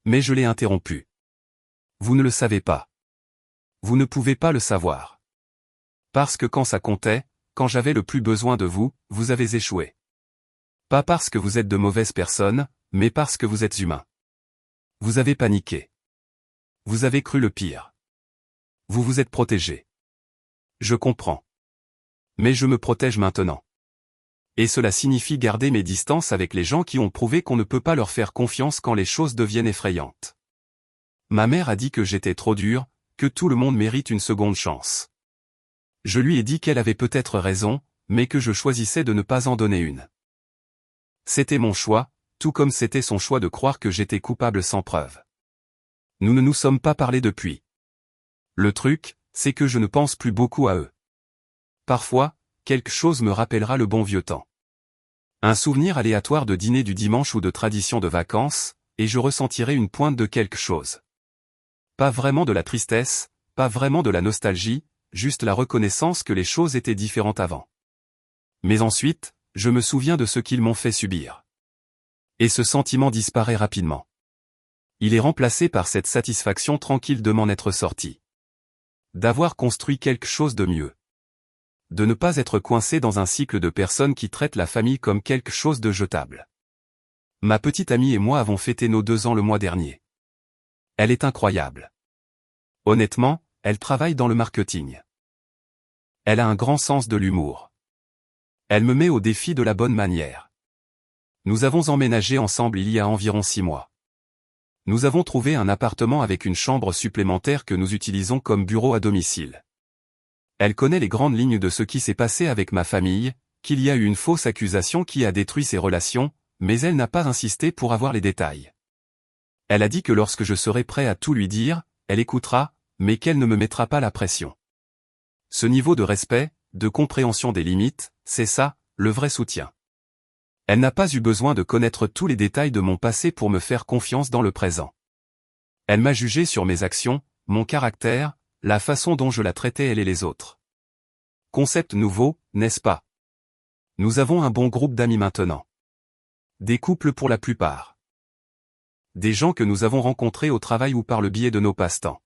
Mais je l'ai interrompu. Vous ne le savez pas. Vous ne pouvez pas le savoir. Parce que quand ça comptait, quand j'avais le plus besoin de vous, vous avez échoué. Pas parce que vous êtes de mauvaises personnes, mais parce que vous êtes humains. Vous avez paniqué. Vous avez cru le pire. Vous vous êtes protégé. Je comprends. Mais je me protège maintenant. Et cela signifie garder mes distances avec les gens qui ont prouvé qu'on ne peut pas leur faire confiance quand les choses deviennent effrayantes. Ma mère a dit que j'étais trop dur, que tout le monde mérite une seconde chance. Je lui ai dit qu'elle avait peut-être raison, mais que je choisissais de ne pas en donner une. C'était mon choix, tout comme c'était son choix de croire que j'étais coupable sans preuve. Nous ne nous sommes pas parlé depuis. Le truc, c'est que je ne pense plus beaucoup à eux. Parfois, quelque chose me rappellera le bon vieux temps. Un souvenir aléatoire de dîner du dimanche ou de tradition de vacances, et je ressentirai une pointe de quelque chose. Pas vraiment de la tristesse, pas vraiment de la nostalgie, juste la reconnaissance que les choses étaient différentes avant. Mais ensuite, je me souviens de ce qu'ils m'ont fait subir. Et ce sentiment disparaît rapidement. Il est remplacé par cette satisfaction tranquille de m'en être sorti. D'avoir construit quelque chose de mieux. De ne pas être coincé dans un cycle de personnes qui traitent la famille comme quelque chose de jetable. Ma petite amie et moi avons fêté nos 2 ans le mois dernier. Elle est incroyable. Honnêtement, elle travaille dans le marketing. Elle a un grand sens de l'humour. Elle me met au défi de la bonne manière. Nous avons emménagé ensemble il y a environ 6 mois. Nous avons trouvé un appartement avec une chambre supplémentaire que nous utilisons comme bureau à domicile. Elle connaît les grandes lignes de ce qui s'est passé avec ma famille, qu'il y a eu une fausse accusation qui a détruit ses relations, mais elle n'a pas insisté pour avoir les détails. Elle a dit que lorsque je serai prêt à tout lui dire, elle écoutera, mais qu'elle ne me mettra pas la pression. Ce niveau de respect, de compréhension des limites, c'est ça, le vrai soutien. Elle n'a pas eu besoin de connaître tous les détails de mon passé pour me faire confiance dans le présent. Elle m'a jugé sur mes actions, mon caractère, la façon dont je la traitais elle et les autres. Concept nouveau, n'est-ce pas? Nous avons un bon groupe d'amis maintenant. Des couples pour la plupart. Des gens que nous avons rencontrés au travail ou par le biais de nos passe-temps.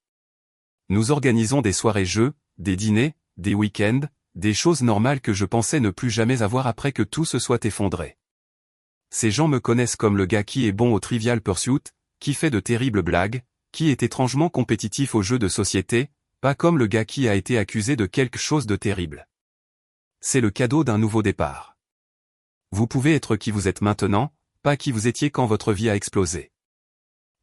Nous organisons des soirées-jeux, des dîners, des week-ends, des choses normales que je pensais ne plus jamais avoir après que tout se soit effondré. Ces gens me connaissent comme le gars qui est bon au Trivial Pursuit, qui fait de terribles blagues, qui est étrangement compétitif aux jeux de société, pas comme le gars qui a été accusé de quelque chose de terrible. C'est le cadeau d'un nouveau départ. Vous pouvez être qui vous êtes maintenant, pas qui vous étiez quand votre vie a explosé.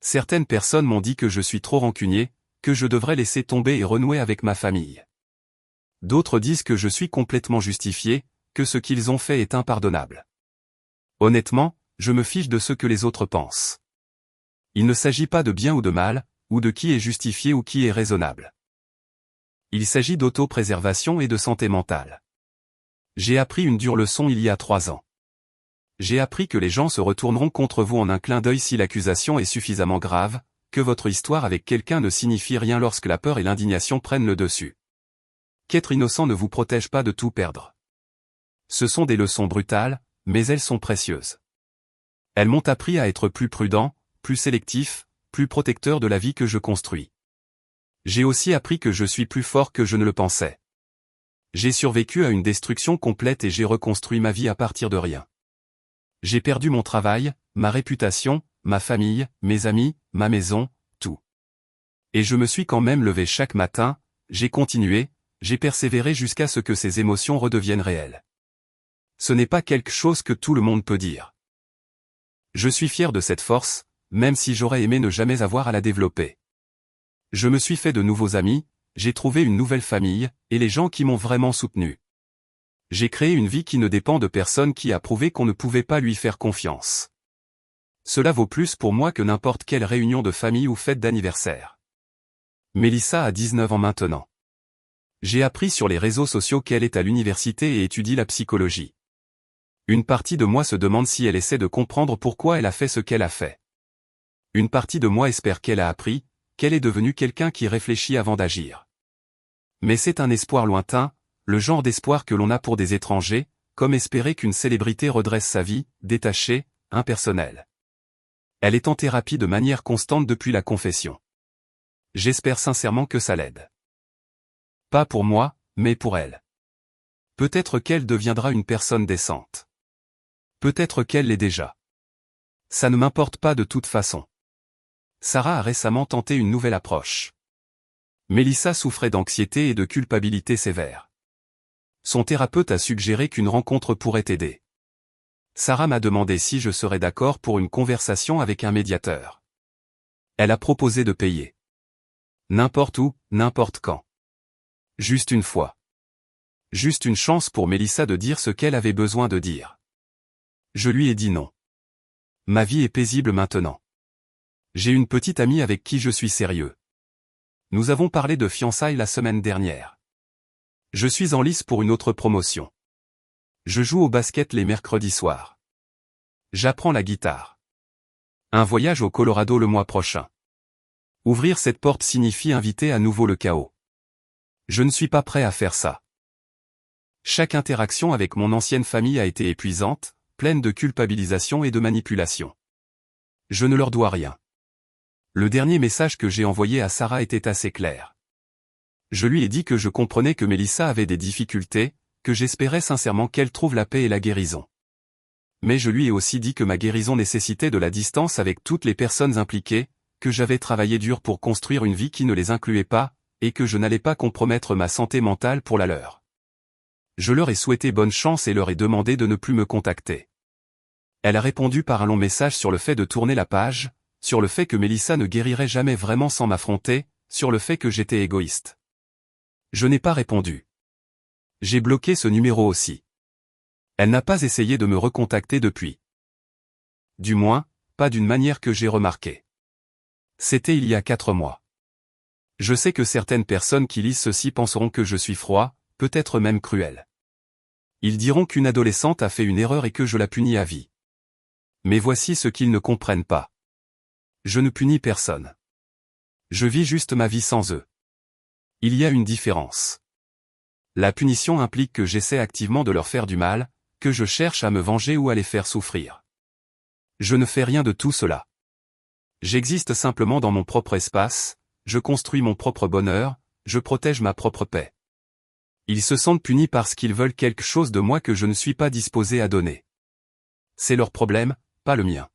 Certaines personnes m'ont dit que je suis trop rancunier, que je devrais laisser tomber et renouer avec ma famille. D'autres disent que je suis complètement justifié, que ce qu'ils ont fait est impardonnable. Honnêtement, je me fiche de ce que les autres pensent. Il ne s'agit pas de bien ou de mal, ou de qui est justifié ou qui est raisonnable. Il s'agit d'auto-préservation et de santé mentale. J'ai appris une dure leçon il y a 3 ans. J'ai appris que les gens se retourneront contre vous en un clin d'œil si l'accusation est suffisamment grave, que votre histoire avec quelqu'un ne signifie rien lorsque la peur et l'indignation prennent le dessus. Qu'être innocent ne vous protège pas de tout perdre. Ce sont des leçons brutales, mais elles sont précieuses. Elles m'ont appris à être plus prudent, plus sélectif, plus protecteur de la vie que je construis. J'ai aussi appris que je suis plus fort que je ne le pensais. J'ai survécu à une destruction complète et j'ai reconstruit ma vie à partir de rien. J'ai perdu mon travail, ma réputation, ma famille, mes amis, ma maison, tout. Et je me suis quand même levé chaque matin, j'ai continué, j'ai persévéré jusqu'à ce que ces émotions redeviennent réelles. Ce n'est pas quelque chose que tout le monde peut dire. Je suis fier de cette force, même si j'aurais aimé ne jamais avoir à la développer. Je me suis fait de nouveaux amis, j'ai trouvé une nouvelle famille, et les gens qui m'ont vraiment soutenu. J'ai créé une vie qui ne dépend de personne qui a prouvé qu'on ne pouvait pas lui faire confiance. Cela vaut plus pour moi que n'importe quelle réunion de famille ou fête d'anniversaire. Mélissa a 19 ans maintenant. J'ai appris sur les réseaux sociaux qu'elle est à l'université et étudie la psychologie. Une partie de moi se demande si elle essaie de comprendre pourquoi elle a fait ce qu'elle a fait. Une partie de moi espère qu'elle a appris, qu'elle est devenue quelqu'un qui réfléchit avant d'agir. Mais c'est un espoir lointain, le genre d'espoir que l'on a pour des étrangers, comme espérer qu'une célébrité redresse sa vie, détachée, impersonnelle. Elle est en thérapie de manière constante depuis la confession. J'espère sincèrement que ça l'aide. Pas pour moi, mais pour elle. Peut-être qu'elle deviendra une personne décente. Peut-être qu'elle l'est déjà. Ça ne m'importe pas de toute façon. Sarah a récemment tenté une nouvelle approche. Mélissa souffrait d'anxiété et de culpabilité sévère. Son thérapeute a suggéré qu'une rencontre pourrait aider. Sarah m'a demandé si je serais d'accord pour une conversation avec un médiateur. Elle a proposé de payer. N'importe où, n'importe quand. Juste une fois. Juste une chance pour Mélissa de dire ce qu'elle avait besoin de dire. Je lui ai dit non. Ma vie est paisible maintenant. J'ai une petite amie avec qui je suis sérieux. Nous avons parlé de fiançailles la semaine dernière. Je suis en lice pour une autre promotion. Je joue au basket les mercredis soirs. J'apprends la guitare. Un voyage au Colorado le mois prochain. Ouvrir cette porte signifie inviter à nouveau le chaos. Je ne suis pas prêt à faire ça. Chaque interaction avec mon ancienne famille a été épuisante, pleine de culpabilisation et de manipulation. Je ne leur dois rien. Le dernier message que j'ai envoyé à Sarah était assez clair. Je lui ai dit que je comprenais que Mélissa avait des difficultés, que j'espérais sincèrement qu'elle trouve la paix et la guérison. Mais je lui ai aussi dit que ma guérison nécessitait de la distance avec toutes les personnes impliquées, que j'avais travaillé dur pour construire une vie qui ne les incluait pas, et que je n'allais pas compromettre ma santé mentale pour la leur. Je leur ai souhaité bonne chance et leur ai demandé de ne plus me contacter. Elle a répondu par un long message sur le fait de tourner la page, sur le fait que Mélissa ne guérirait jamais vraiment sans m'affronter, sur le fait que j'étais égoïste. Je n'ai pas répondu. J'ai bloqué ce numéro aussi. Elle n'a pas essayé de me recontacter depuis. Du moins, pas d'une manière que j'ai remarquée. C'était il y a 4 mois. Je sais que certaines personnes qui lisent ceci penseront que je suis froid, peut-être même cruel. Ils diront qu'une adolescente a fait une erreur et que je la punis à vie. Mais voici ce qu'ils ne comprennent pas. Je ne punis personne. Je vis juste ma vie sans eux. Il y a une différence. La punition implique que j'essaie activement de leur faire du mal, que je cherche à me venger ou à les faire souffrir. Je ne fais rien de tout cela. J'existe simplement dans mon propre espace, je construis mon propre bonheur, je protège ma propre paix. Ils se sentent punis parce qu'ils veulent quelque chose de moi que je ne suis pas disposé à donner. C'est leur problème, pas le mien.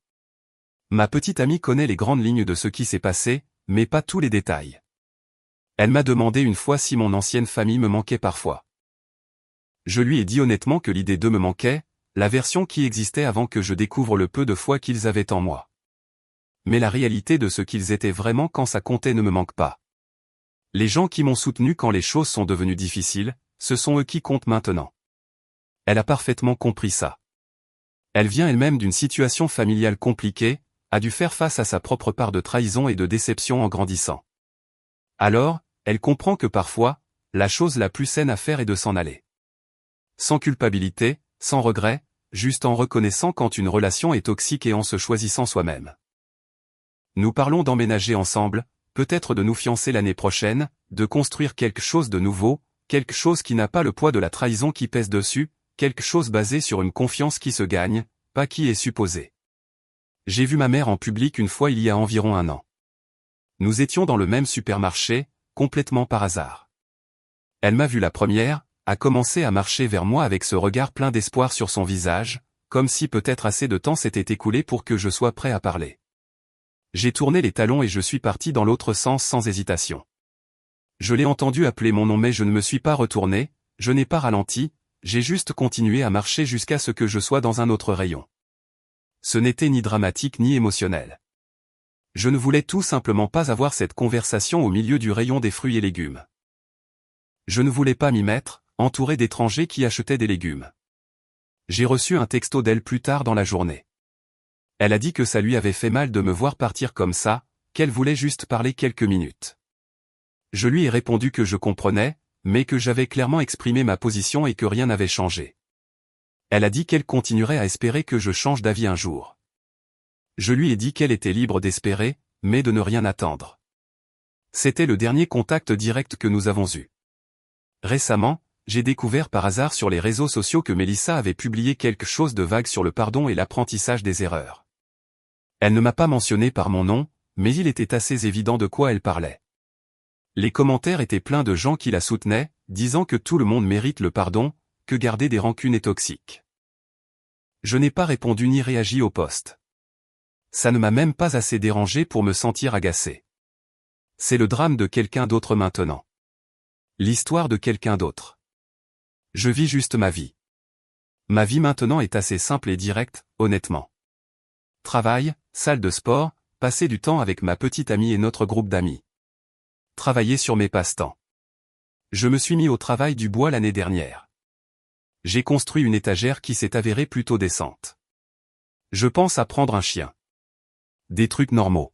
Ma petite amie connaît les grandes lignes de ce qui s'est passé, mais pas tous les détails. Elle m'a demandé une fois si mon ancienne famille me manquait parfois. Je lui ai dit honnêtement que l'idée d'eux me manquait, la version qui existait avant que je découvre le peu de foi qu'ils avaient en moi. Mais la réalité de ce qu'ils étaient vraiment quand ça comptait ne me manque pas. Les gens qui m'ont soutenu quand les choses sont devenues difficiles, ce sont eux qui comptent maintenant. Elle a parfaitement compris ça. Elle vient elle-même d'une situation familiale compliquée, a dû faire face à sa propre part de trahison et de déception en grandissant. Alors, elle comprend que parfois, la chose la plus saine à faire est de s'en aller. Sans culpabilité, sans regret, juste en reconnaissant quand une relation est toxique et en se choisissant soi-même. Nous parlons d'emménager ensemble, peut-être de nous fiancer l'année prochaine, de construire quelque chose de nouveau, quelque chose qui n'a pas le poids de la trahison qui pèse dessus, quelque chose basé sur une confiance qui se gagne, pas qui est supposée. J'ai vu ma mère en public une fois il y a environ 1 an. Nous étions dans le même supermarché, complètement par hasard. Elle m'a vu la première, a commencé à marcher vers moi avec ce regard plein d'espoir sur son visage, comme si peut-être assez de temps s'était écoulé pour que je sois prêt à parler. J'ai tourné les talons et je suis parti dans l'autre sens sans hésitation. Je l'ai entendu appeler mon nom mais je ne me suis pas retourné, je n'ai pas ralenti, j'ai juste continué à marcher jusqu'à ce que je sois dans un autre rayon. Ce n'était ni dramatique ni émotionnel. Je ne voulais tout simplement pas avoir cette conversation au milieu du rayon des fruits et légumes. Je ne voulais pas m'y mettre, entouré d'étrangers qui achetaient des légumes. J'ai reçu un texto d'elle plus tard dans la journée. Elle a dit que ça lui avait fait mal de me voir partir comme ça, qu'elle voulait juste parler quelques minutes. Je lui ai répondu que je comprenais, mais que j'avais clairement exprimé ma position et que rien n'avait changé. Elle a dit qu'elle continuerait à espérer que je change d'avis un jour. Je lui ai dit qu'elle était libre d'espérer, mais de ne rien attendre. C'était le dernier contact direct que nous avons eu. Récemment, j'ai découvert par hasard sur les réseaux sociaux que Mélissa avait publié quelque chose de vague sur le pardon et l'apprentissage des erreurs. Elle ne m'a pas mentionné par mon nom, mais il était assez évident de quoi elle parlait. Les commentaires étaient pleins de gens qui la soutenaient, disant que tout le monde mérite le pardon, que garder des rancunes est toxique. Je n'ai pas répondu ni réagi au post. Ça ne m'a même pas assez dérangé pour me sentir agacé. C'est le drame de quelqu'un d'autre maintenant. L'histoire de quelqu'un d'autre. Je vis juste ma vie. Ma vie maintenant est assez simple et directe, honnêtement. Travail, salle de sport, passer du temps avec ma petite amie et notre groupe d'amis. Travailler sur mes passe-temps. Je me suis mis au travail du bois l'année dernière. J'ai construit une étagère qui s'est avérée plutôt décente. Je pense à prendre un chien. Des trucs normaux.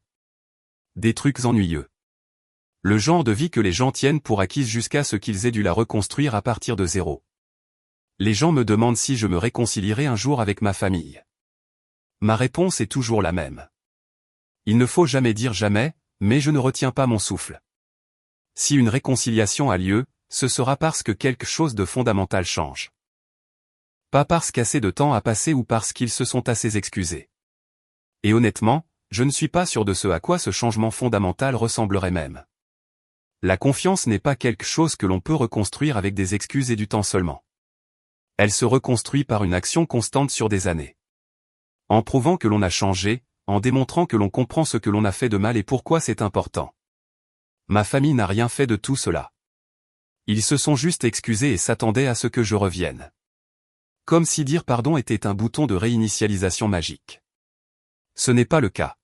Des trucs ennuyeux. Le genre de vie que les gens tiennent pour acquise jusqu'à ce qu'ils aient dû la reconstruire à partir de zéro. Les gens me demandent si je me réconcilierai un jour avec ma famille. Ma réponse est toujours la même. Il ne faut jamais dire jamais, mais je ne retiens pas mon souffle. Si une réconciliation a lieu, ce sera parce que quelque chose de fondamental change. Pas parce qu'assez de temps a passé ou parce qu'ils se sont assez excusés. Et honnêtement, je ne suis pas sûr de ce à quoi ce changement fondamental ressemblerait même. La confiance n'est pas quelque chose que l'on peut reconstruire avec des excuses et du temps seulement. Elle se reconstruit par une action constante sur des années. En prouvant que l'on a changé, en démontrant que l'on comprend ce que l'on a fait de mal et pourquoi c'est important. Ma famille n'a rien fait de tout cela. Ils se sont juste excusés et s'attendaient à ce que je revienne. Comme si dire pardon était un bouton de réinitialisation magique. Ce n'est pas le cas.